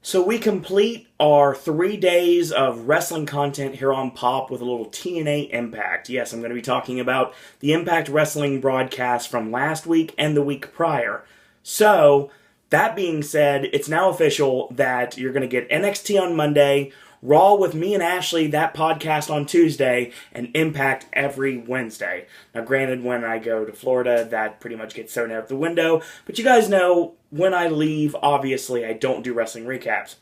So we complete our 3 days of wrestling content here on Pop with a little TNA Impact. Yes, I'm going to be talking about the Impact Wrestling broadcast from last week and the week prior. So, that being said, it's now official that you're going to get NXT on Monday, Raw with me and Ashley, that podcast on Tuesday, and Impact every Wednesday. Now, granted, when I go to Florida, that pretty much gets thrown out the window, but you guys know, when I leave, obviously, I don't do wrestling recaps.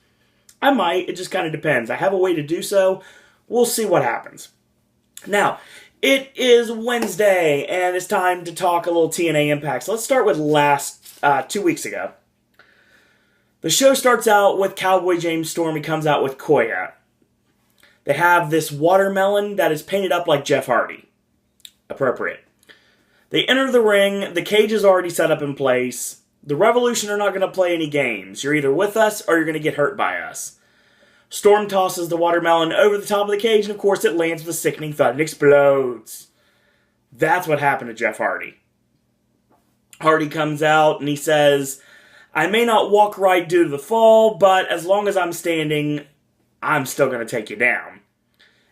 I might, it just kind of depends. I have a way to do so. We'll see what happens. Now, it is Wednesday, and it's time to talk a little TNA Impact. So let's start with 2 weeks ago. The show starts out with Cowboy James Storm. He comes out with Koya. They have this watermelon that is painted up like Jeff Hardy. Appropriate. They enter the ring. The cage is already set up in place. The Revolution are not going to play any games. You're either with us or you're going to get hurt by us. Storm tosses the watermelon over the top of the cage, and of course it lands with a sickening thud and explodes. That's what happened to Jeff Hardy. Hardy comes out and he says, I may not walk right due to the fall, but as long as I'm standing, I'm still going to take you down.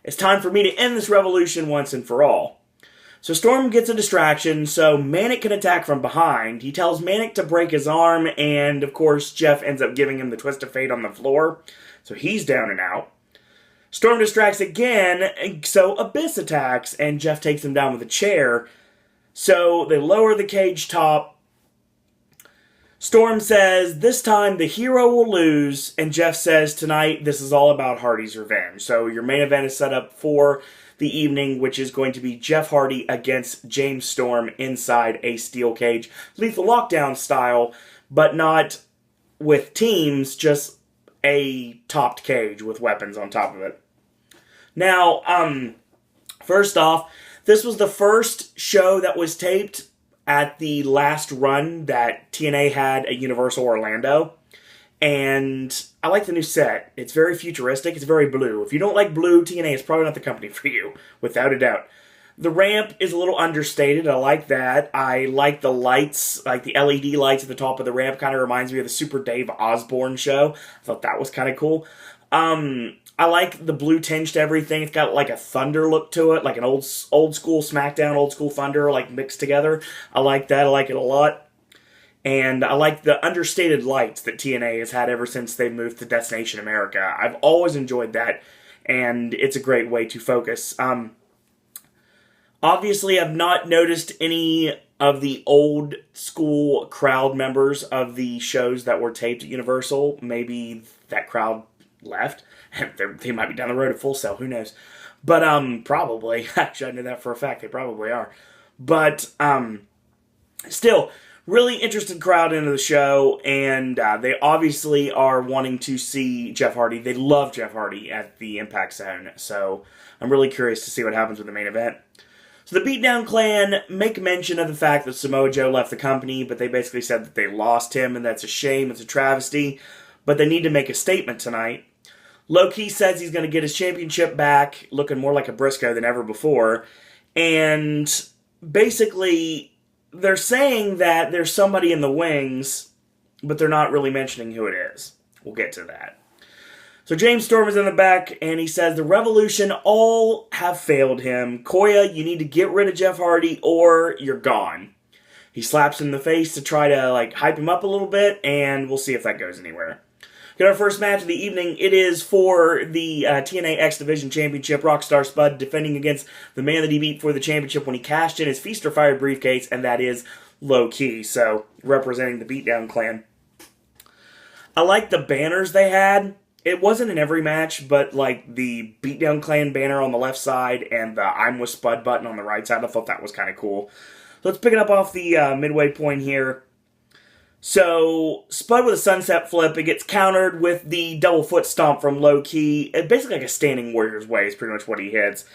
It's time for me to end this revolution once and for all. So Storm gets a distraction, so Manic can attack from behind. He tells Manic to break his arm, and of course Jeff ends up giving him the twist of fate on the floor, so he's down and out. Storm distracts again, so Abyss attacks, and Jeff takes him down with a chair. So they lower the cage top. Storm says, this time the hero will lose, and Jeff says, tonight this is all about Hardy's revenge. So your main event is set up for the evening, which is going to be Jeff Hardy against James Storm inside a steel cage. Lethal Lockdown style, but not with teams, just a topped cage with weapons on top of it. Now, first off, this was the first show that was taped at the last run that TNA had at Universal Orlando. And I like the new set. It's very futuristic. It's very blue. If you don't like blue, TNA is probably not the company for you, without a doubt. The ramp is a little understated. I like that. I like the lights, like the LED lights at the top of the ramp. Kind of reminds me of the Super Dave Osborne show. I thought that was kind of cool. I like the blue tinge to everything. It's got like a Thunder look to it, like an old school SmackDown, old school Thunder, like mixed together. I like that. I like it a lot. And I like the understated lights that TNA has had ever since they moved to Destination America. I've always enjoyed that, and it's a great way to focus. Obviously, I've not noticed any of the old school crowd members of the shows that were taped at Universal. Maybe that crowd left. They might be down the road at Full Sail, who knows. But, probably. Actually, I know that for a fact. They probably are. But, still, really interested crowd into the show, and they obviously are wanting to see Jeff Hardy. They love Jeff Hardy at the Impact Zone, so I'm really curious to see what happens with the main event. So the Beatdown Clan make mention of the fact that Samoa Joe left the company, but they basically said that they lost him, and that's a shame, it's a travesty, but they need to make a statement tonight. Loki says he's going to get his championship back, looking more like a Briscoe than ever before, and basically they're saying that there's somebody in the wings, but they're not really mentioning who it is. We'll get to that. So James Storm is in the back, and he says the Revolution all have failed him. Koya, you need to get rid of Jeff Hardy, or you're gone. He slaps him in the face to try to hype him up a little bit, and we'll see if that goes anywhere. Get our first match of the evening. It is for the TNA X Division Championship. Rockstar Spud defending against the man that he beat for the championship when he cashed in his Feast or Fire briefcase, and that is Loki. So, representing the Beatdown Clan. I like the banners they had. It wasn't in every match, but the Beatdown Clan banner on the left side and the I'm with Spud button on the right side, I thought that was kind of cool. So let's pick it up off the midway point here. So, Spud with a sunset flip, it gets countered with the double foot stomp from Loki. Basically like a standing warrior's way is pretty much what he hits.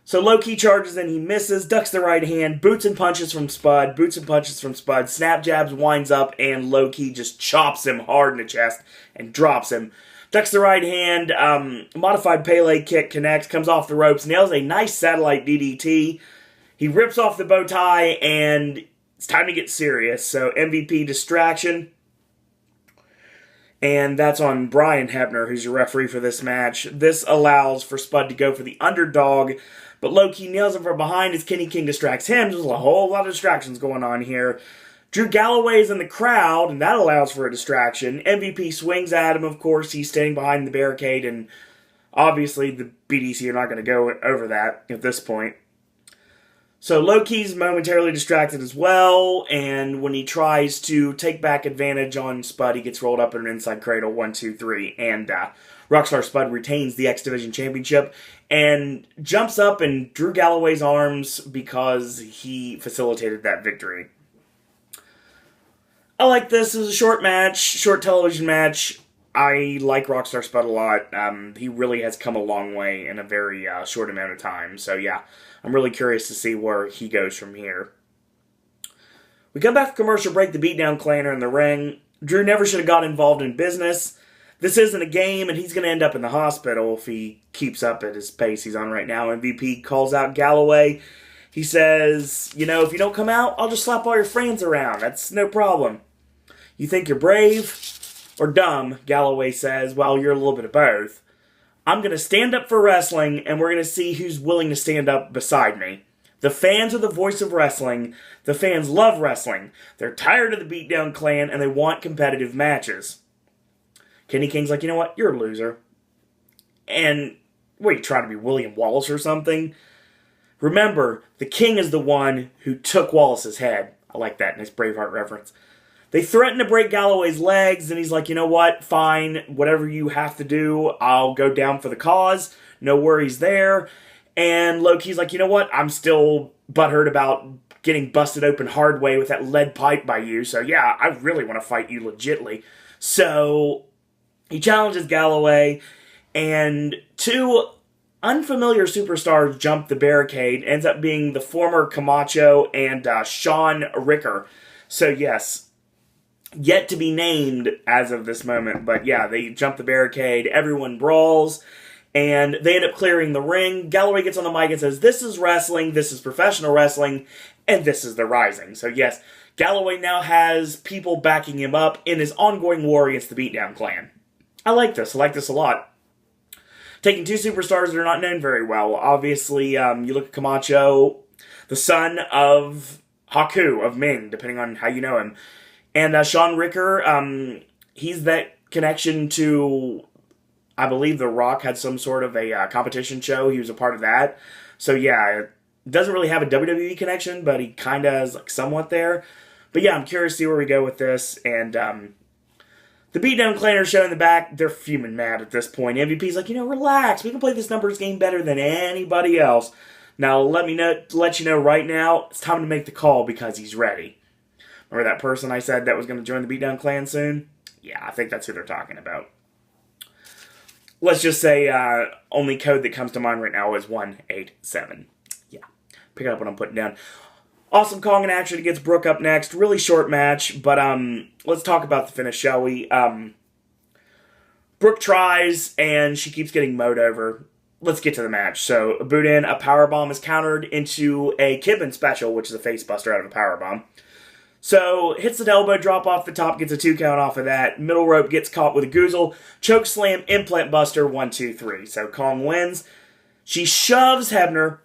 So Loki charges and he misses, ducks the right hand, boots and punches from Spud, snap jabs, winds up, and Loki just chops him hard in the chest and drops him. Ducks the right hand, modified Pele kick connects, comes off the ropes, nails a nice satellite DDT. He rips off the bow tie, and it's time to get serious. So MVP distraction. And that's on Brian Hebner, who's your referee for this match. This allows for Spud to go for the underdog, but Loki nails him from behind as Kenny King distracts him. There's a whole lot of distractions going on here. Drew Galloway's in the crowd, and that allows for a distraction. MVP swings at him, of course. He's standing behind the barricade, and obviously the BDC are not going to go over that at this point. So Loki's momentarily distracted as well, and when he tries to take back advantage on Spud, he gets rolled up in an inside cradle, 1, 2, 3, and Rockstar Spud retains the X Division Championship and jumps up in Drew Galloway's arms because he facilitated that victory. I like this as a short match, short television match. I like Rockstar Spud a lot. He really has come a long way in a very short amount of time. So yeah, I'm really curious to see where he goes from here. We come back from commercial break. The Beatdown Clan are in the ring. Drew never should have got involved in business. This isn't a game, and he's going to end up in the hospital if he keeps up at his pace he's on right now. MVP calls out Galloway. He says, you know, if you don't come out, I'll just slap all your friends around. That's no problem. You think you're brave? Or dumb, Galloway says, well, you're a little bit of both. I'm going to stand up for wrestling, and we're going to see who's willing to stand up beside me. The fans are the voice of wrestling. The fans love wrestling. They're tired of the Beatdown Clan, and they want competitive matches. Kenny King's like, you know what? You're a loser. And, what, are you trying to be William Wallace or something? Remember, the King is the one who took Wallace's head. I like that, nice Braveheart reference. They threaten to break Galloway's legs, and he's like, you know what, fine, whatever you have to do, I'll go down for the cause, no worries there. And Loki's like, you know what, I'm still butthurt about getting busted open hard way with that lead pipe by you, so yeah, I really want to fight you legitly. So, he challenges Galloway, and two unfamiliar superstars jump the barricade, ends up being the former Camacho and Sean Ricker. So yes, yet to be named as of this moment, but yeah, they jump the barricade, everyone brawls, and they end up clearing the ring. Galloway gets on the mic and says, this is wrestling, this is professional wrestling, and this is the Rising. So yes, Galloway now has people backing him up in his ongoing war against the Beatdown Clan. I like this a lot. Taking two superstars that are not known very well. Obviously, you look at Camacho, the son of Haku, of Ming, depending on how you know him. And Sean Ricker, he's that connection to, I believe The Rock had some sort of a competition show. He was a part of that. So yeah, doesn't really have a WWE connection, but he kind of is like somewhat there. But yeah, I'm curious to see where we go with this. And the Beatdown Clan are showing the back. They're fuming mad at this point. MVP's like, you know, relax. We can play this numbers game better than anybody else. Now, let you know right now, it's time to make the call because he's ready. Remember that person I said that was going to join the Beatdown Clan soon? Yeah, I think that's who they're talking about. Let's just say only code that comes to mind right now is 187. Yeah, pick up what I'm putting down. Awesome Kong in action against Brooke up next. Really short match, but let's talk about the finish, shall we? Brooke tries, and she keeps getting mowed over. Let's get to the match. So, a boot in, a powerbomb is countered into a Kidman special, which is a face buster out of a powerbomb. So, hits the elbow drop off the top, gets a 2 count off of that. Middle rope gets caught with a goozle. Choke slam, implant buster, 1, 2, 3. So, Kong wins. She shoves Hebner,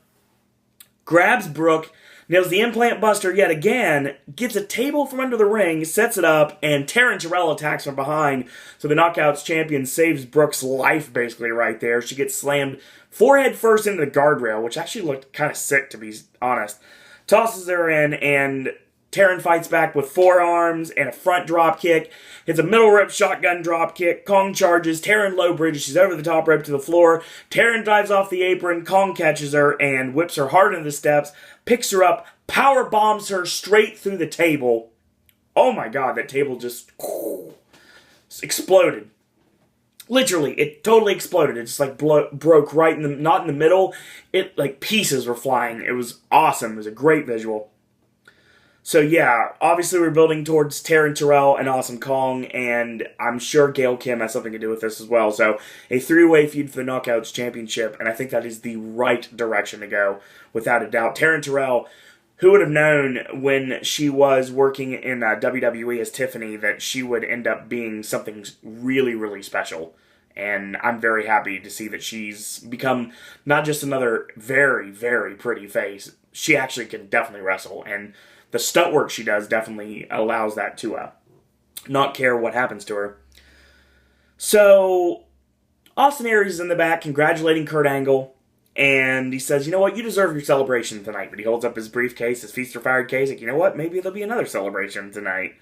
grabs Brooke, nails the implant buster yet again, gets a table from under the ring, sets it up, and Taryn attacks from behind. So the Knockouts champion saves Brooke's life basically right there. She gets slammed forehead first into the guardrail, which actually looked kind of sick to be honest. Tosses her in, and Taryn fights back with forearms and a front drop kick. Hits a middle rope shotgun drop kick. Kong charges. Taryn low bridges. She's over the top rope to the floor. Taryn dives off the apron. Kong catches her and whips her hard into the steps. Picks her up. Power bombs her straight through the table. Oh my god, that table just exploded. Literally, it totally exploded. It just like broke right in the, not in the middle. It like pieces were flying. It was awesome. It was a great visual. So yeah, obviously we're building towards Taryn Terrell and Awesome Kong, and I'm sure Gail Kim has something to do with this as well. So a 3-way feud for the Knockouts Championship, and I think that is the right direction to go, without a doubt. Taryn Terrell, Who would have known when she was working in WWE as Tiffany that she would end up being something really, really special? And I'm very happy to see that she's become not just another very, very pretty face. She actually can definitely wrestle. And the stunt work she does definitely allows that to not care what happens to her. So, Austin Aries is in the back congratulating Kurt Angle. And he says, you know what, you deserve your celebration tonight. But he holds up his briefcase, his Feast or Fired case, like, you know what, maybe there'll be another celebration tonight.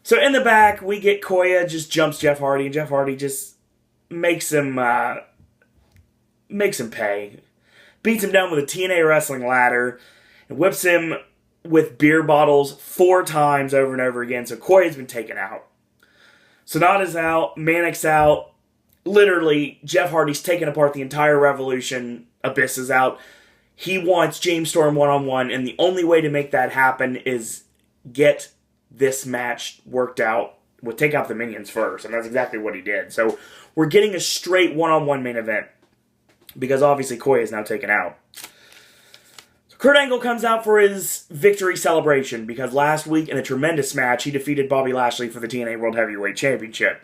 So in the back, we get Koya just jumps Jeff Hardy, and Jeff Hardy just makes him pay. Beats him down with a TNA wrestling ladder, and whips him with beer bottles 4 times over and over again. So Koya's been taken out. Sonata's out, Manic's out. Literally, Jeff Hardy's taken apart the entire Revolution. Abyss is out. He wants James Storm one-on-one, and the only way to make that happen is get this match worked out. We'll take out the minions first, and that's exactly what he did. So we're getting a straight one-on-one main event, because obviously Koya is now taken out. So Kurt Angle comes out for his victory celebration, because last week in a tremendous match, he defeated Bobby Lashley for the TNA World Heavyweight Championship.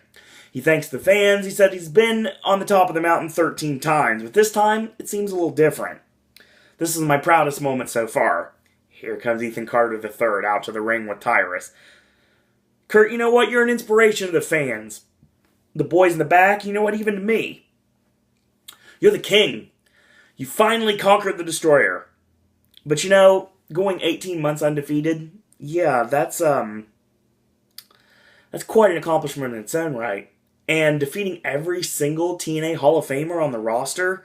He thanks the fans. He said he's been on the top of the mountain 13 times, but this time it seems a little different. This is my proudest moment so far. Here comes Ethan Carter III out to the ring with Tyrus. Kurt, you know what? You're an inspiration to the fans. The boys in the back, you know what? Even to me. You're the king. You finally conquered the Destroyer. But you know, going 18 months undefeated, yeah, that's quite an accomplishment in its own right. And defeating every single TNA Hall of Famer on the roster?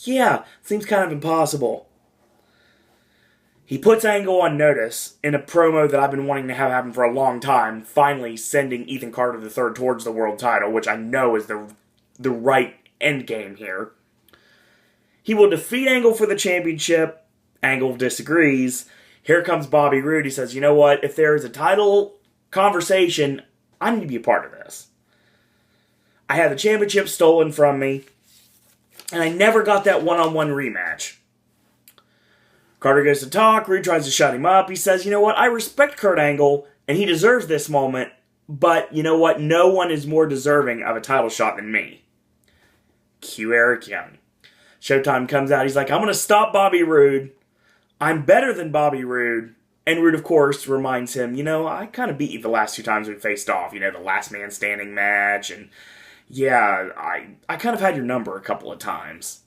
Yeah, seems kind of impossible. He puts Angle on notice in a promo that I've been wanting to have happen for a long time, finally sending Ethan Carter III towards the world title, which I know is the right end game here. He will defeat Angle for the championship. Angle disagrees. Here comes Bobby Roode. He says, you know what, if there is a title conversation, I need to be a part of this. I had the championship stolen from me, and I never got that one-on-one rematch. Carter goes to talk. Roode tries to shut him up. He says, you know what, I respect Kurt Angle, and he deserves this moment, but you know what, no one is more deserving of a title shot than me. Cue Eric Young. Showtime comes out. He's like, I'm going to stop Bobby Roode. I'm better than Bobby Roode. And Roode, of course, reminds him, you know, I kind of beat you the last 2 times we faced off. You know, the last man standing match. And yeah, I kind of had your number a couple of times.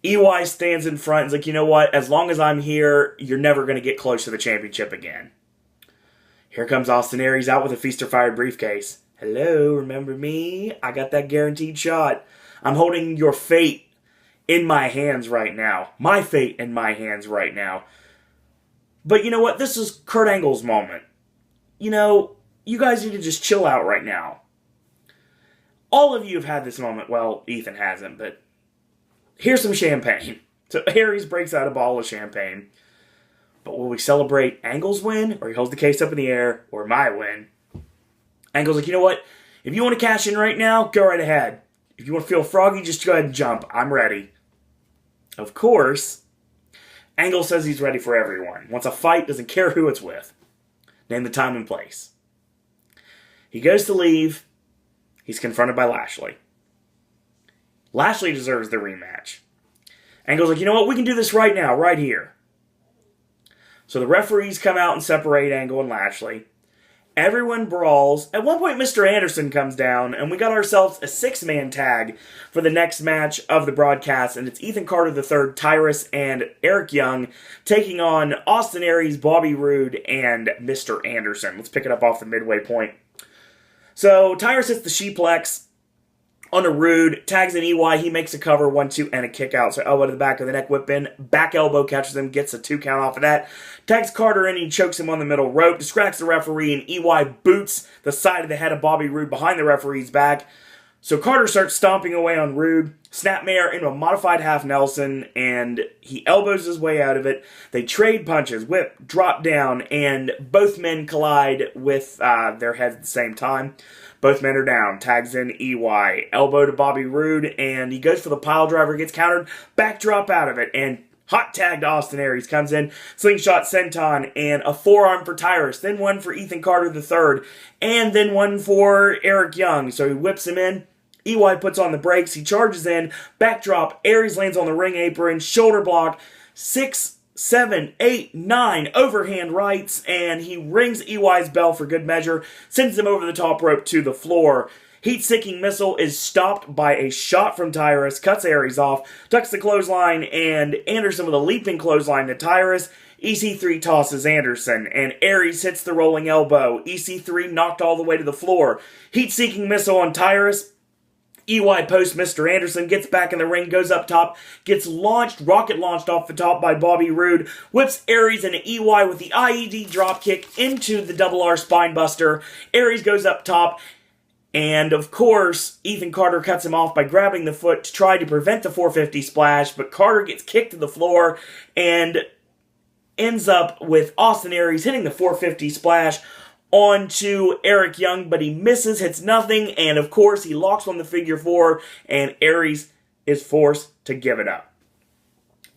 EY stands in front and is like, you know what? As long as I'm here, you're never going to get close to the championship again. Here comes Austin Aries out with a Feast or Fired briefcase. Hello, remember me? I got that guaranteed shot. I'm holding your fate in my hands right now. My fate in my hands right now. But you know what? This is Kurt Angle's moment. You know, you guys need to just chill out right now. All of you have had this moment. Well, Ethan hasn't, but here's some champagne. So Aries breaks out a bottle of champagne. But will we celebrate Angle's win, or he holds the case up in the air, or my win? Angle's like, you know what? If you want to cash in right now, go right ahead. If you want to feel froggy, just go ahead and jump. I'm ready. Of course, Angle says he's ready for everyone. Wants a fight, doesn't care who it's with. Name the time and place. He goes to leave. He's confronted by Lashley. Lashley deserves the rematch. Angle's like, you know what? We can do this right now, right here. So the referees come out and separate Angle and Lashley. Everyone brawls. At one point, Mr. Anderson comes down, and we got ourselves a 6-man tag for the next match of the broadcast, and it's Ethan Carter III, Tyrus, and Eric Young taking on Austin Aries, Bobby Roode, and Mr. Anderson. Let's pick it up off the midway point. So Tyrus hits the Sheeplex on a Roode, tags an EY, he makes a cover, 1-2, and a kick out. So elbow to the back of the neck, whip in, back elbow catches him, gets a 2 count off of that. Tags Carter in, he chokes him on the middle rope, distracts the referee, and EY boots the side of the head of Bobby Roode behind the referee's back. So Carter starts stomping away on Roode, snapmare into a modified half Nelson, and he elbows his way out of it. They trade punches, whip, drop down, and both men collide with their heads at the same time. Both men are down. Tags in EY. Elbow to Bobby Roode, and he goes for the pile driver, gets countered, backdrop out of it, and Hot tag to Austin Aries. Comes in, slingshot senton, and a forearm for Tyrus. Then one for Ethan Carter III. And then one for Eric Young. So he whips him in. EY puts on the brakes. He charges in. Backdrop. Aries lands on the ring apron. Shoulder block. 6, 7, 8, 9 overhand rights. And he rings EY's bell for good measure. Sends him over the top rope to the floor. Heat-seeking missile is stopped by a shot from Tyrus, cuts Aries off, tucks the clothesline, and Anderson with a leaping clothesline to Tyrus. EC3 tosses Anderson, and Aries hits the rolling elbow. EC3 knocked all the way to the floor. Heat-seeking missile on Tyrus. EY post Mr. Anderson, gets back in the ring, goes up top, gets rocket launched off the top by Bobby Roode, whips Aries into EY with the IED dropkick into the double R spinebuster. Aries goes up top. And, of course, Ethan Carter cuts him off by grabbing the foot to try to prevent the 450 splash, but Carter gets kicked to the floor and ends up with Austin Aries hitting the 450 splash onto Eric Young, but he misses, hits nothing, and, of course, he locks on the figure 4, and Aries is forced to give it up.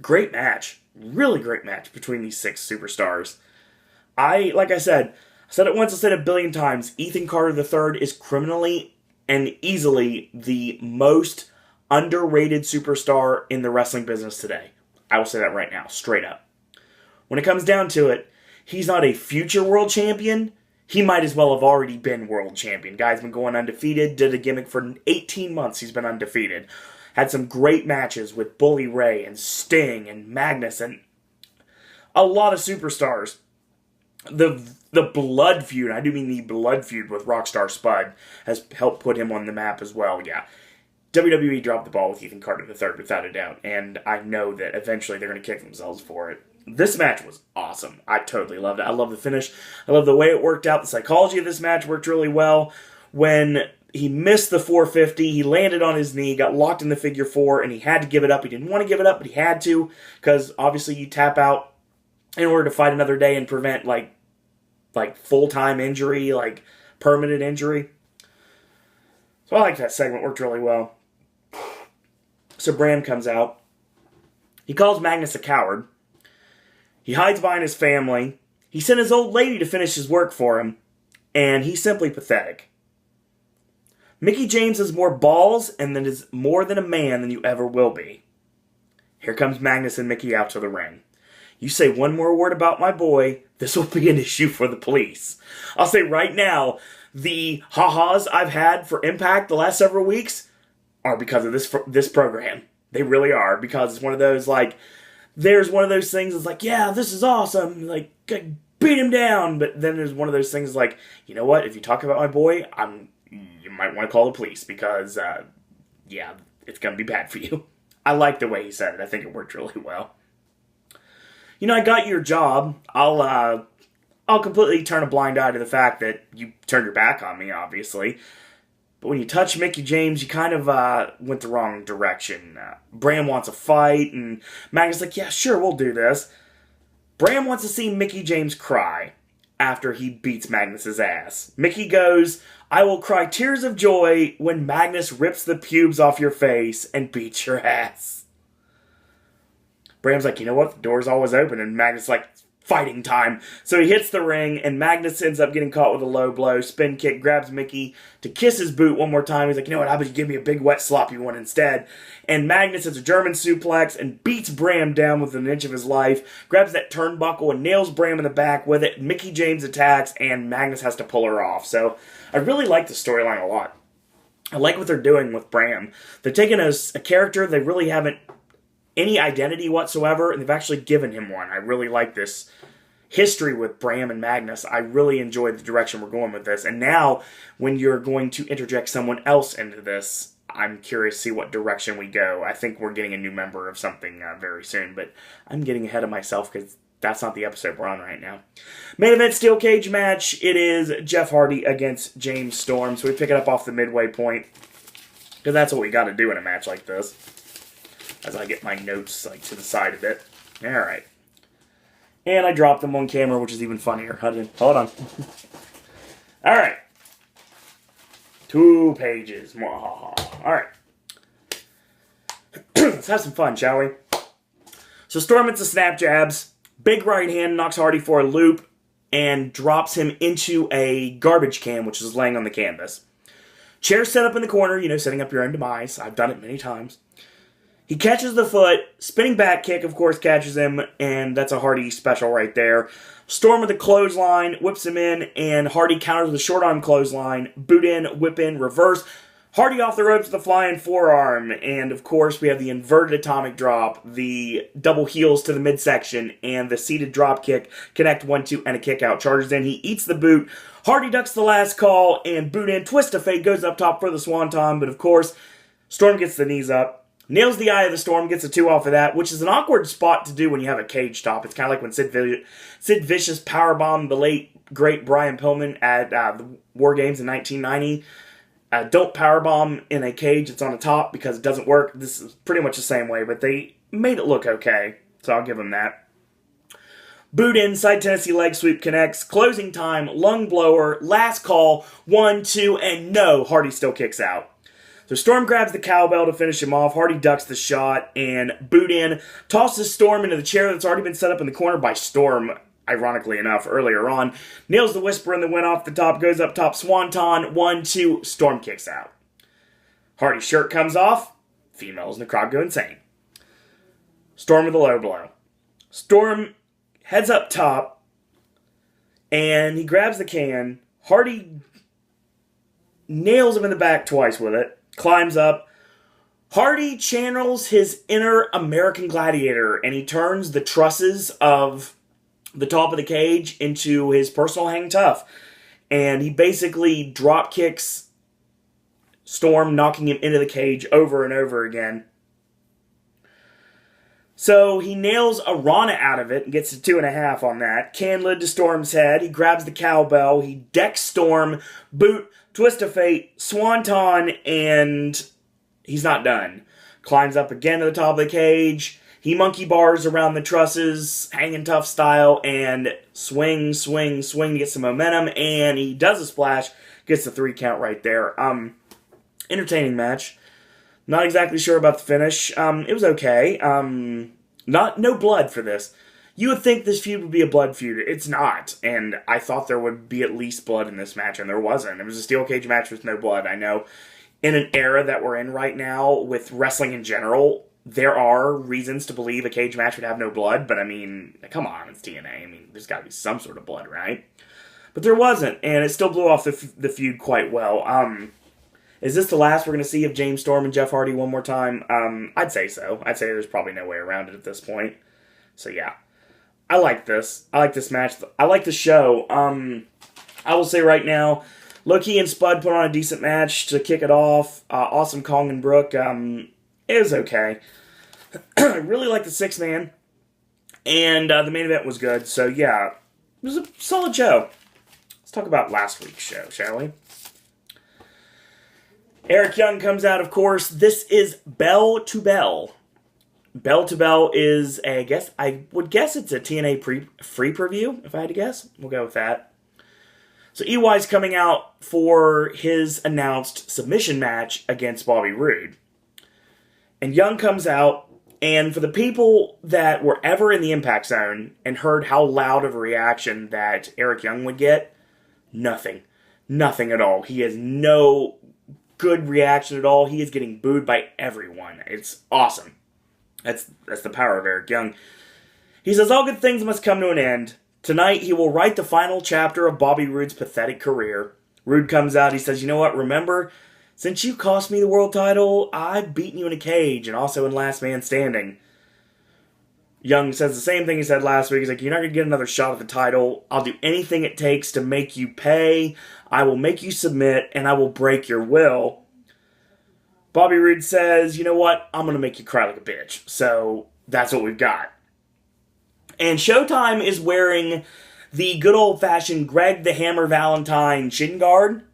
Great match. Really great match between these 6 superstars. Like I said it once, I said it a billion times. Ethan Carter III is criminally and easily the most underrated superstar in the wrestling business today. I will say that right now, straight up. When it comes down to it, he's not a future world champion. He might as well have already been world champion. Guy's been going undefeated, did a gimmick for 18 months. He's been undefeated. Had some great matches with Bully Ray and Sting and Magnus and a lot of superstars. The blood feud, I do mean the blood feud with Rockstar Spud, has helped put him on the map as well, yeah. WWE dropped the ball with Ethan Carter III, without a doubt, and I know that eventually they're going to kick themselves for it. This match was awesome. I totally loved it. I love the finish. I love the way it worked out. The psychology of this match worked really well. When he missed the 450, he landed on his knee, got locked in the figure 4, and he had to give it up. He didn't want to give it up, but he had to, because obviously you tap out in order to fight another day and prevent, like full-time injury, like permanent injury. So I like that segment. Worked really well. So Bram comes out. He calls Magnus a coward. He hides behind his family. He sent his old lady to finish his work for him. And he's simply pathetic. Mickie James has more balls and that is more than a man than you ever will be. Here comes Magnus and Mickie out to the ring. You say one more word about my boy, this will be an issue for the police. I'll say right now, the ha-has I've had for Impact the last several weeks are because of this program. They really are, because it's one of those, like, there's one of those things that's like, yeah, this is awesome, like, beat him down, but then there's one of those things like, you know what, if you talk about my boy, you might want to call the police, because, yeah, it's going to be bad for you. I like the way he said it. I think it worked really well. You know, I got your job. I'll completely turn a blind eye to the fact that you turned your back on me, obviously. But when you touch Mickie James, you kind of went the wrong direction. Bram wants a fight, and Magnus is like, yeah, sure, we'll do this. Bram wants to see Mickie James cry after he beats Magnus's ass. Mickie goes, I will cry tears of joy when Magnus rips the pubes off your face and beats your ass. Bram's like, you know what? The door's always open. And Magnus is like, fighting time. So he hits the ring, and Magnus ends up getting caught with a low blow. Spin kick, grabs Mickie to kiss his boot one more time. He's like, you know what? How about you give me a big, wet, sloppy one instead? And Magnus hits a German suplex and beats Bram down with an inch of his life. Grabs that turnbuckle and nails Bram in the back with it. Mickie James attacks, and Magnus has to pull her off. So I really like the storyline a lot. I like what they're doing with Bram. They're taking a character they really haven't any identity whatsoever, and they've actually given him one. I really like this history with Bram and Magnus. I really enjoy the direction we're going with this. And now, when you're going to interject someone else into this, I'm curious to see what direction we go. I think we're getting a new member of something very soon, but I'm getting ahead of myself because that's not the episode we're on right now. Main event steel cage match. It is Jeff Hardy against James Storm. So we pick it up off the midway point, because that's what we got to do in a match like this. As I get my notes like to the side of it. Alright. And I dropped them on camera, which is even funnier. Hold on. Alright. 2 pages. Alright. Let's have some fun, shall we? So Storm hits the snap jabs. Big right hand knocks Hardy for a loop and drops him into a garbage can, which is laying on the canvas. Chair set up in the corner, setting up your own demise. I've done it many times. He catches the foot. Spinning back kick, of course, catches him, and that's a Hardy special right there. Storm with a clothesline, whips him in, and Hardy counters with a short arm clothesline. Boot in, whip in, reverse. Hardy off the ropes with a flying forearm. And, of course, we have the inverted atomic drop, the double heels to the midsection, and the seated drop kick. Connect 1-2, and a kick out. Charges in. He eats the boot. Hardy ducks the last call, and boot in. Twist of fate goes up top for the swanton. But, of course, Storm gets the knees up. Nails the eye of the Storm, gets a 2 off of that, which is an awkward spot to do when you have a cage top. It's kind of like when Sid Vicious powerbombed the late, great Brian Pillman at the War Games in 1990. Don't powerbomb in a cage that's on the top because it doesn't work. This is pretty much the same way, but they made it look okay, so I'll give them that. Boot in, side Tennessee leg sweep connects, closing time, lung blower, last call, 1, 2, and no, Hardy still kicks out. So Storm grabs the cowbell to finish him off. Hardy ducks the shot, and boot in, tosses Storm into the chair that's already been set up in the corner by Storm, ironically enough, earlier on. Nails the Whisper in the win off the top, goes up top, swanton, 1, 2, Storm kicks out. Hardy's shirt comes off, females in the crowd go insane. Storm with a low blow. Storm heads up top, and he grabs the can. Hardy nails him in the back twice with it. Climbs up. Hardy channels his inner American Gladiator, and he turns the trusses of the top of the cage into his personal hang tough. And he basically drop kicks Storm, knocking him into the cage over and over again. So he nails a Rana out of it and gets a 2.5 on that. Can lid to Storm's head. He grabs the cowbell. He decks Storm. Boot. Twist of fate, swanton, and he's not done. Climbs up again to the top of the cage. He monkey bars around the trusses, hanging tough style, and swing to get some momentum, and he does a splash, gets the 3 count right there. Entertaining match. Not exactly sure about the finish. It was okay. No blood for this. You would think this feud would be a blood feud. It's not. And I thought there would be at least blood in this match, and there wasn't. It was a steel cage match with no blood. I know in an era that we're in right now with wrestling in general, there are reasons to believe a cage match would have no blood, but I mean, come on, it's TNA. I mean, there's got to be some sort of blood, right? But there wasn't, and it still blew off the feud quite well. Is this the last we're going to see of James Storm and Jeff Hardy one more time? I'd say so. I'd say there's probably no way around it at this point. So yeah. I like this. I like this match. I like the show. I will say right now, Loki and Spud put on a decent match to kick it off. Awesome Kong and Brooke. It was okay. I really like the 6-man. And the main event was good. So yeah, it was a solid show. Let's talk about last week's show, shall we? Eric Young comes out, of course. This is Bell to Bell. Bell to Bell is, I would guess it's a TNA free preview, if I had to guess. We'll go with that. So EY's coming out for his announced submission match against Bobby Roode. And Young comes out, and for the people that were ever in the Impact Zone and heard how loud of a reaction that Eric Young would get, nothing. Nothing at all. He has no good reaction at all. He is getting booed by everyone. It's awesome. That's the power of Eric Young. He says, all good things must come to an end. Tonight, he will write the final chapter of Bobby Roode's pathetic career. Roode comes out, he says, you know what, remember, since you cost me the world title, I've beaten you in a cage and also in Last Man Standing. Young says the same thing he said last week. He's like, you're not going to get another shot at the title. I'll do anything it takes to make you pay. I will make you submit, and I will break your will. Bobby Roode says, you know what, I'm going to make you cry like a bitch. So that's what we've got. And Showtime is wearing the good old-fashioned Greg the Hammer Valentine shin guard.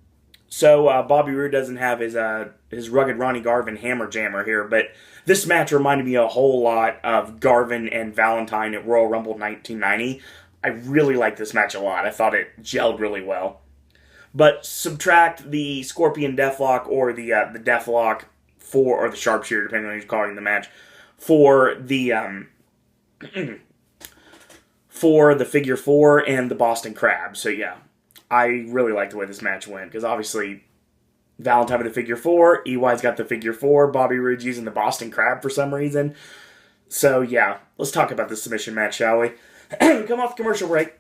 So Bobby Roode doesn't have his rugged Ronnie Garvin hammer jammer here, but this match reminded me a whole lot of Garvin and Valentine at Royal Rumble 1990. I really liked this match a lot. I thought it gelled really well. But subtract the Scorpion Deathlock or the Deathlock or the Sharpshooter, depending on who's calling the match, for the for the figure 4 and the Boston Crab. So yeah, I really like the way this match went, because obviously Valentine with the figure 4, EY's got the figure 4, Bobby Roode's using the Boston Crab for some reason. So yeah, let's talk about this submission match, shall we? Come off the commercial break.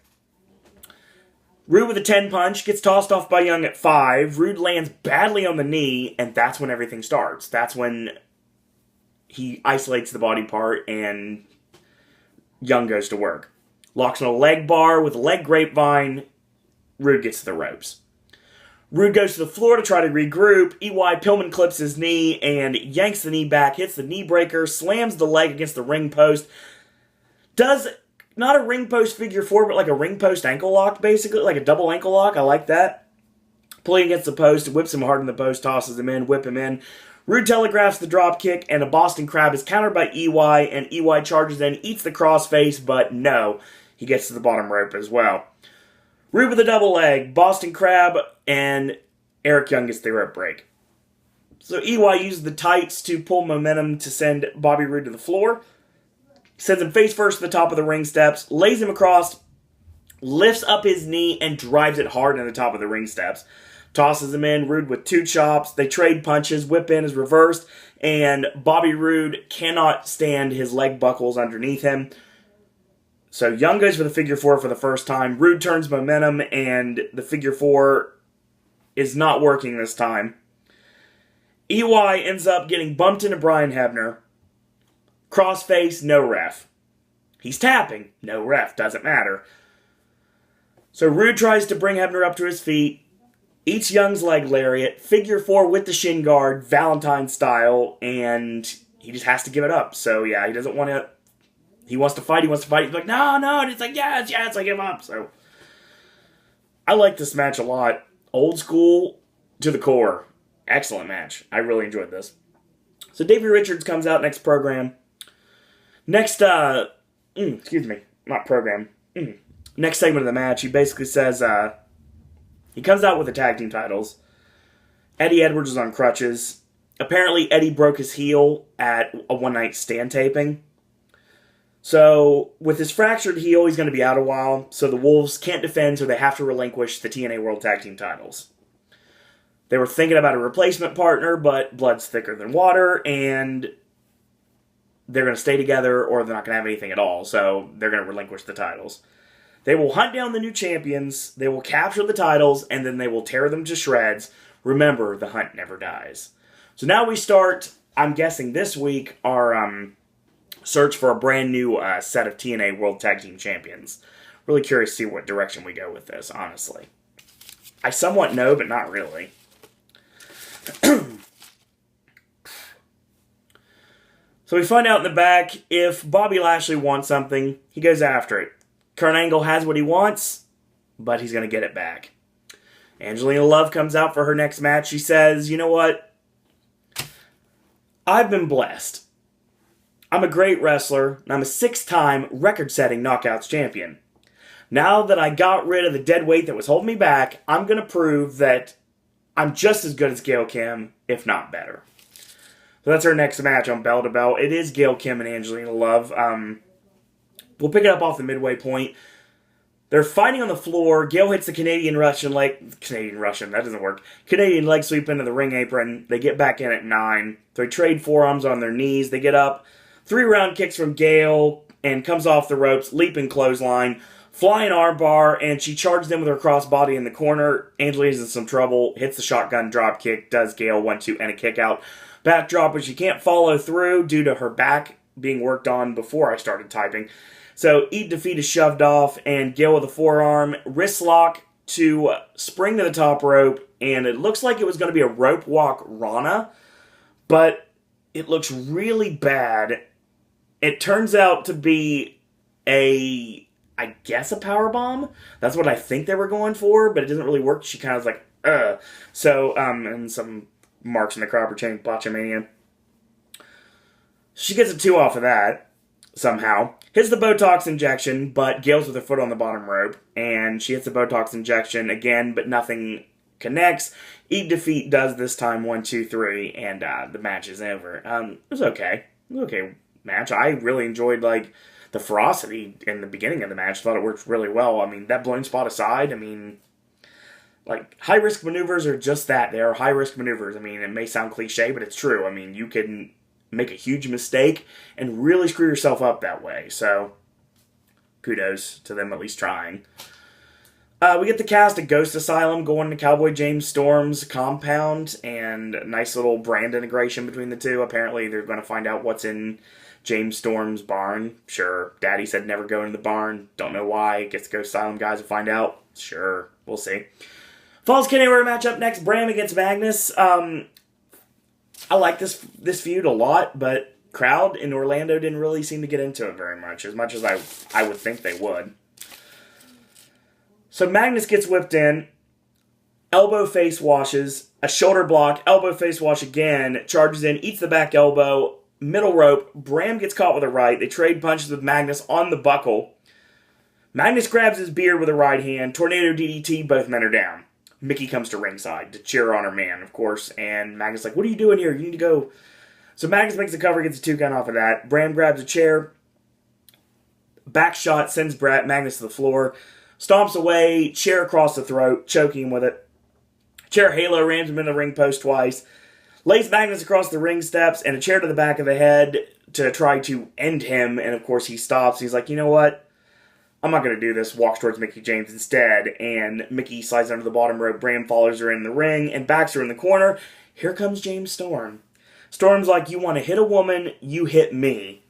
Roode with a 10 punch, gets tossed off by Young at 5. Roode lands badly on the knee, and that's when everything starts. That's when he isolates the body part, and Young goes to work. Locks on a leg bar with a leg grapevine. Roode gets to the ropes. Roode goes to the floor to try to regroup. EY Pillman clips his knee and yanks the knee back, hits the knee breaker, slams the leg against the ring post. Does not a ring post figure 4, but like a ring post ankle lock, basically. Like a double ankle lock. I like that. Pulling against the post, whips him hard in the post, tosses him in, whip him in. Roode telegraphs the drop kick, and a Boston Crab is countered by EY, and EY charges in, eats the crossface, but no, he gets to the bottom rope as well. Roode with a double leg, Boston Crab, and Eric Young gets the rope break. So EY uses the tights to pull momentum to send Bobby Roode to the floor. Sends him face first to the top of the ring steps, lays him across, lifts up his knee, and drives it hard into the top of the ring steps. Tosses him in, Roode with 2 chops. They trade punches, whip in is reversed, and Bobby Roode cannot stand his leg buckles underneath him. So Young goes for the figure 4 for the first time. Roode turns momentum, and the figure 4 is not working this time. EY ends up getting bumped into Brian Hebner. Crossface, no ref. He's tapping, no ref, doesn't matter. So Roode tries to bring Hebner up to his feet, eats Young's leg lariat, figure 4 with the shin guard, Valentine style, and he just has to give it up. So yeah, he doesn't want to. He wants to fight. He's like, no, and it's like, yes, I give up. So I like this match a lot. Old school to the core. Excellent match. I really enjoyed this. So Davey Richards comes out next program. Next segment of the match, he basically says, he comes out with the tag team titles. Eddie Edwards is on crutches. Apparently, Eddie broke his heel at a one-night stand taping. So, with his fractured heel, he's going to be out a while. So the Wolves can't defend, so they have to relinquish the TNA World Tag Team titles. They were thinking about a replacement partner, but blood's thicker than water, and they're going to stay together, or they're not going to have anything at all. So, they're going to relinquish the titles. They will hunt down the new champions, they will capture the titles, and then they will tear them to shreds. Remember, the hunt never dies. So now we start, I'm guessing this week, our search for a brand new set of TNA World Tag Team Champions. Really curious to see what direction we go with this, honestly. I somewhat know, but not really. So we find out in the back, if Bobby Lashley wants something, he goes after it. Kurt Angle has what he wants, but he's going to get it back. Angelina Love comes out for her next match. She says, you know what? I've been blessed. I'm a great wrestler, and I'm a 6-time record-setting Knockouts champion. Now that I got rid of the dead weight that was holding me back, I'm going to prove that I'm just as good as Gail Kim, if not better. So that's our next match on Bell to Bell. It is Gail Kim and Angelina Love. We'll pick it up off the midway point. They're fighting on the floor. Gail hits the Canadian leg sweep into the ring apron. They get back in at 9. They trade forearms on their knees. They get up. 3 round kicks from Gail and comes off the ropes. Leaping clothesline. Flying armbar, and she charges in with her crossbody in the corner. Angelina's in some trouble. Hits the shotgun drop kick. Does Gail 1-2 and a kick out. Backdrop, but she can't follow through due to her back being worked on before I started typing. So, Eat Defeat is shoved off, and Gail with a forearm, wrist lock to spring to the top rope, and it looks like it was going to be a rope walk Rana, but it looks really bad. It turns out to be a powerbomb. That's what I think they were going for, but it doesn't really work. She kind of was like, ugh. So, and some marks in the crowd were chanting Botchamania. She gets a 2 off of that. Somehow. Hits the Botox injection, but Gail's with her foot on the bottom rope. And she hits the Botox injection again, but nothing connects. Eat Defeat does this time 1, 2, 3, and the match is over. It was okay. It was an okay match. I really enjoyed, the ferocity in the beginning of the match. Thought it worked really well. I mean, that blind spot aside, I mean, like, high-risk maneuvers are just that. They are high-risk maneuvers. I mean, it may sound cliche, but it's true. I mean, you can make a huge mistake and really screw yourself up that way. So, kudos to them at least trying. We get the cast at Ghost Asylum going to Cowboy James Storm's compound, and a nice little brand integration between the two. Apparently, they're going to find out what's in James Storm's barn. Sure. Daddy said never go into the barn. Don't know why. Gets the Ghost Asylum guys to find out. Sure. We'll see. Falls Count Anywhere match up next. Bram against Magnus. I like this feud a lot, but crowd in Orlando didn't really seem to get into it very much as I would think they would. So Magnus gets whipped in, elbow face washes, a shoulder block, elbow face wash again, charges in, eats the back elbow, middle rope. Bram gets caught with a right. They trade punches with Magnus on the buckle. Magnus grabs his beard with a right hand, tornado DDT, both men are down. Mickie comes to ringside to cheer on her man, of course, and Magnus is like, what are you doing here? You need to go. So Magnus makes the cover, gets a 2 count off of that. Bram grabs a chair, back shot, sends Magnus to the floor, stomps away, chair across the throat, choking him with it. Chair halo rams him in the ring post twice, lays Magnus across the ring steps, and a chair to the back of the head to try to end him, and of course he stops. He's like, you know what? I'm not going to do this. Walks towards Mickie James instead, and Mickie slides under the bottom rope. Bram follows her in the ring and backs her in the corner. Here comes James Storm. Storm's like, you want to hit a woman, you hit me.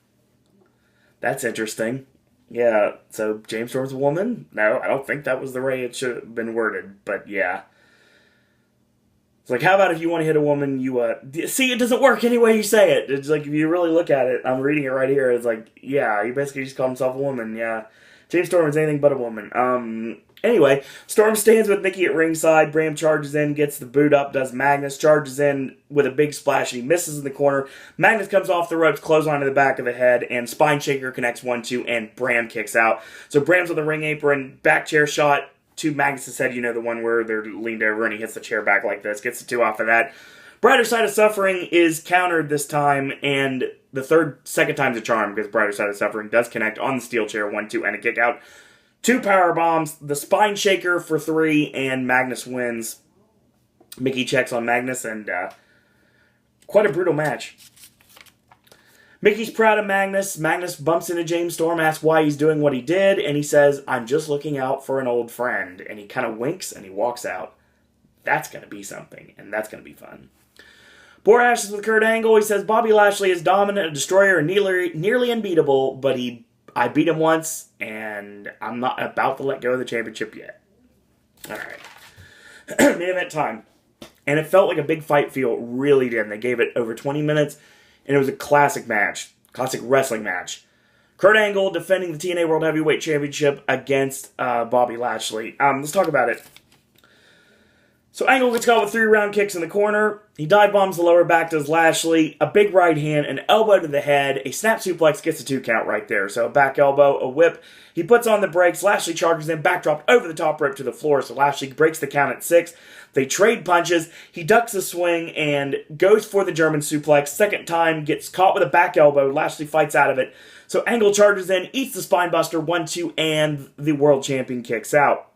That's interesting. Yeah, so James Storm's a woman? No, I don't think that was the way it should have been worded, but yeah. It's like, how about if you want to hit a woman, you, see, it doesn't work any way you say it. It's like, if you really look at it, I'm reading it right here, it's like, yeah, he basically just called himself a woman, yeah. James Storm is anything but a woman. Anyway, Storm stands with Mickie at ringside. Bram charges in, gets the boot up, does Magnus, charges in with a big splash, and he misses in the corner. Magnus comes off the ropes, clothesline to the back of the head, and spine shaker connects 1-2, and Bram kicks out. So Bram's on the ring apron, back chair shot to Magnus' head, you know, the one where they're leaned over and he hits the chair back like this, gets the 2 off of that. Brighter Side of Suffering is countered this time, and the second time's a charm, because Brighter Side of Suffering does connect on the steel chair, 1-2, and a kick out. 2 power bombs, the spine shaker for 3, and Magnus wins. Mickie checks on Magnus, and quite a brutal match. Mickie's proud of Magnus. Magnus bumps into James Storm, asks why he's doing what he did, and he says, I'm just looking out for an old friend. And he kind of winks, and he walks out. That's going to be something, and that's going to be fun. Poor Ashes with Kurt Angle. He says, Bobby Lashley is dominant, a destroyer, and nearly unbeatable, but I beat him once, and I'm not about to let go of the championship yet. Alright. Main event time. And it felt like a big fight feel, really did. And they gave it over 20 minutes, and it was a classic match. Classic wrestling match. Kurt Angle defending the TNA World Heavyweight Championship against Bobby Lashley. Let's talk about it. So Angle gets caught with 3 round kicks in the corner. He dive bombs the lower back, does Lashley. A big right hand, an elbow to the head. A snap suplex gets a 2 count right there. So a back elbow, a whip. He puts on the brakes. Lashley charges in, backdropped over the top rope to the floor. So Lashley breaks the count at 6. They trade punches. He ducks the swing and goes for the German suplex. Second time, gets caught with a back elbow. Lashley fights out of it. So Angle charges in, eats the spine buster, 1-2, and the world champion kicks out.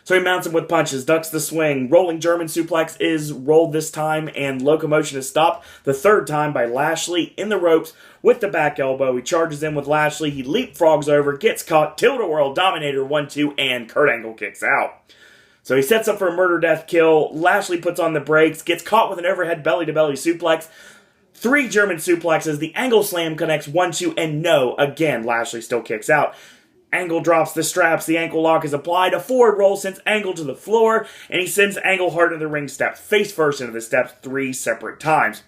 So he mounts him with punches, ducks the swing. Rolling German suplex is rolled this time, and locomotion is stopped the 3rd time by Lashley in the ropes with the back elbow. He charges in with Lashley. He leapfrogs over, gets caught, Tilt-A-Whirl Dominator 1-2, and Kurt Angle kicks out. So he sets up for a murder death kill. Lashley puts on the brakes, gets caught with an overhead belly-to-belly suplex. 3 German suplexes. The Angle Slam connects 1-2, and no, again, Lashley still kicks out. Angle drops the straps, the ankle lock is applied, a forward roll sends Angle to the floor, and he sends Angle hard into the ring steps, face first into the steps 3 separate times.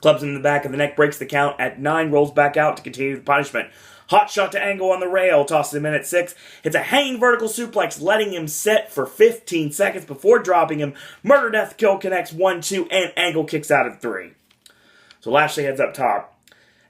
Clubs him in the back of the neck, breaks the count at 9, rolls back out to continue the punishment. Hot shot to Angle on the rail, tosses him in at 6, hits a hanging vertical suplex, letting him set for 15 seconds before dropping him. Murder death kill connects 1-2, and Angle kicks out at 3. So Lashley heads up top.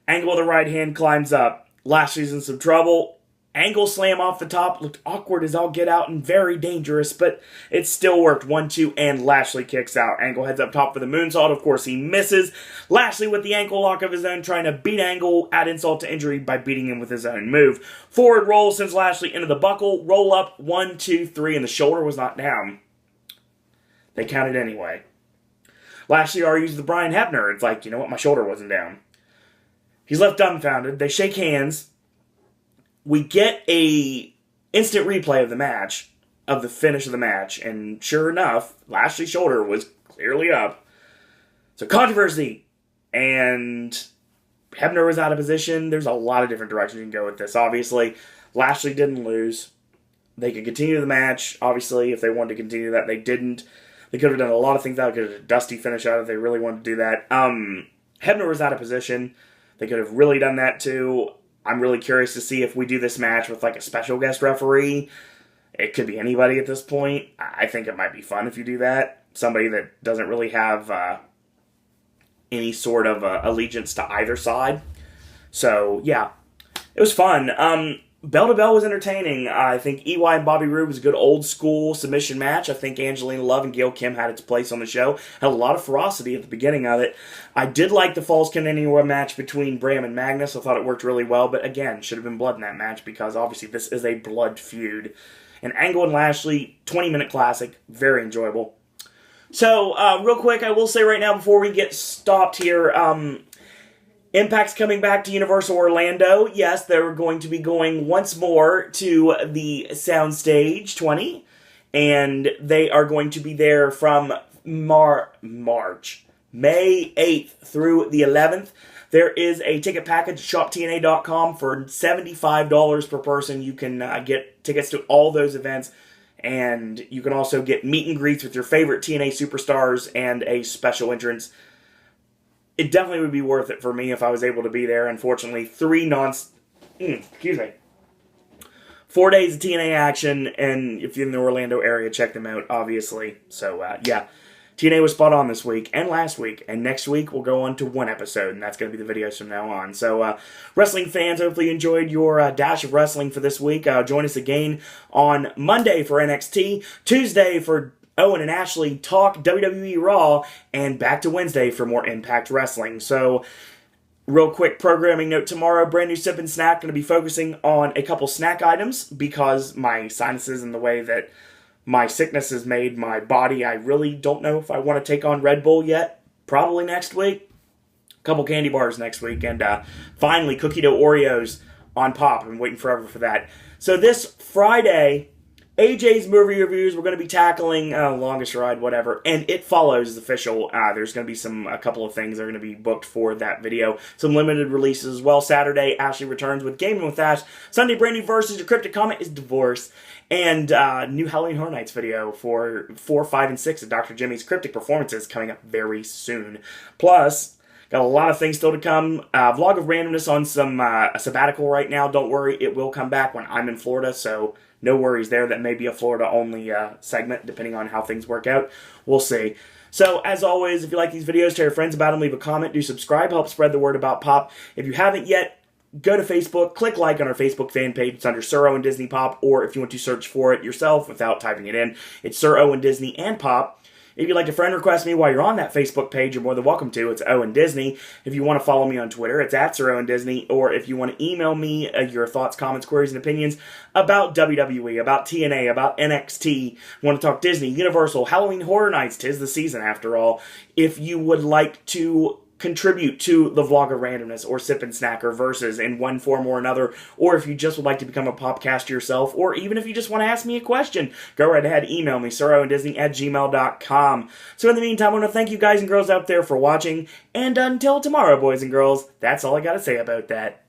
Angle with the right hand climbs up. Lashley's in some trouble. Angle slam off the top looked awkward as all get out and very dangerous, but it still worked. 1-2, and Lashley kicks out. Angle heads up top for the moonsault. Of course, he misses. Lashley with the ankle lock of his own, trying to beat Angle, add insult to injury by beating him with his own move. Forward roll sends Lashley into the buckle. Roll up, 1, 2, 3, and the shoulder was not down. They counted anyway. Lashley argues with Brian Hebner. It's like, you know what, my shoulder wasn't down. He's left dumbfounded. They shake hands. We get a instant replay of the match, of the finish of the match, and sure enough, Lashley's shoulder was clearly up. So controversy, and Hebner was out of position. There's a lot of different directions you can go with this. Obviously, Lashley didn't lose. They could continue the match. Obviously, if they wanted to continue that, they didn't. They could have done a lot of things. They could have a dusty finish out if they really wanted to do that. Hebner was out of position. They could have really done that too. I'm really curious to see if we do this match with like a special guest referee. It could be anybody at this point. I think it might be fun if you do that. Somebody that doesn't really have any sort of allegiance to either side. So, yeah. It was fun. Bell to Bell was entertaining. I think EY and Bobby Roode was a good old school submission match. I think Angelina Love and Gail Kim had its place on the show. Had a lot of ferocity at the beginning of it. I did like the Falls Count Anywhere match between Bram and Magnus. I thought it worked really well, but again, should have been blood in that match because obviously this is a blood feud. And Angle and Lashley, 20-minute classic. Very enjoyable. So, real quick, I will say right now before we get stopped here, Impact's coming back to Universal Orlando. Yes, they're going to be going once more to the Soundstage 20. And they are going to be there from May 8th through the 11th. There is a ticket package at shoptna.com for $75 per person. You can get tickets to all those events. And you can also get meet and greets with your favorite TNA superstars and a special entrance. It definitely would be worth it for me if I was able to be there. Unfortunately, 4 days of TNA action, and if you're in the Orlando area, check them out, obviously. So, yeah, TNA was spot on this week and last week, and next week we'll go on to one episode, and that's going to be the videos from now on. So, wrestling fans, hopefully you enjoyed your dash of wrestling for this week. Join us again on Monday for NXT, Tuesday for Owen and Ashley talk WWE Raw, and back to Wednesday for more Impact Wrestling. So, real quick programming note tomorrow, brand new Sip and Snack, going to be focusing on a couple snack items because my sinuses and the way that my sickness has made my body, I really don't know if I want to take on Red Bull yet. Probably next week. A couple candy bars next week, and finally cookie dough Oreos on Pop. I've been waiting forever for that. So this Friday, AJ's movie reviews, we're going to be tackling Longest Ride, whatever, and It Follows is official. There's going to be a couple of things that are going to be booked for that video. Some limited releases as well. Saturday, Ashley returns with Gaming with Ash. Sunday, brand new versus your cryptic comment is Divorce. And new Halloween Horror Nights video for 4, 5, and 6 of Dr. Jimmy's Cryptic Performances coming up very soon. Plus, got a lot of things still to come. Vlog of randomness on a sabbatical right now. Don't worry, it will come back when I'm in Florida, so no worries there. That may be a Florida-only segment, depending on how things work out. We'll see. So, as always, if you like these videos, tell your friends about them, leave a comment, do subscribe, help spread the word about Pop. If you haven't yet, go to Facebook, click like on our Facebook fan page. It's under Sir Owen Disney Pop, or if you want to search for it yourself without typing it in, it's Sir Owen Disney and Pop. If you'd like to friend request me while you're on that Facebook page, you're more than welcome to. It's Owen Disney. If you want to follow me on Twitter, it's at Sir Owen Disney. Or if you want to email me your thoughts, comments, queries, and opinions about WWE, about TNA, about NXT, want to talk Disney, Universal, Halloween Horror Nights, 'tis the season after all. If you would like to contribute to the Vlog of Randomness or Sip and Snack or Versus in one form or another, or if you just would like to become a popcaster yourself, or even if you just want to ask me a question, go right ahead, email me, sirowendisney@gmail.com. So in the meantime, I want to thank you guys and girls out there for watching, and until tomorrow, boys and girls, that's all I got to say about that.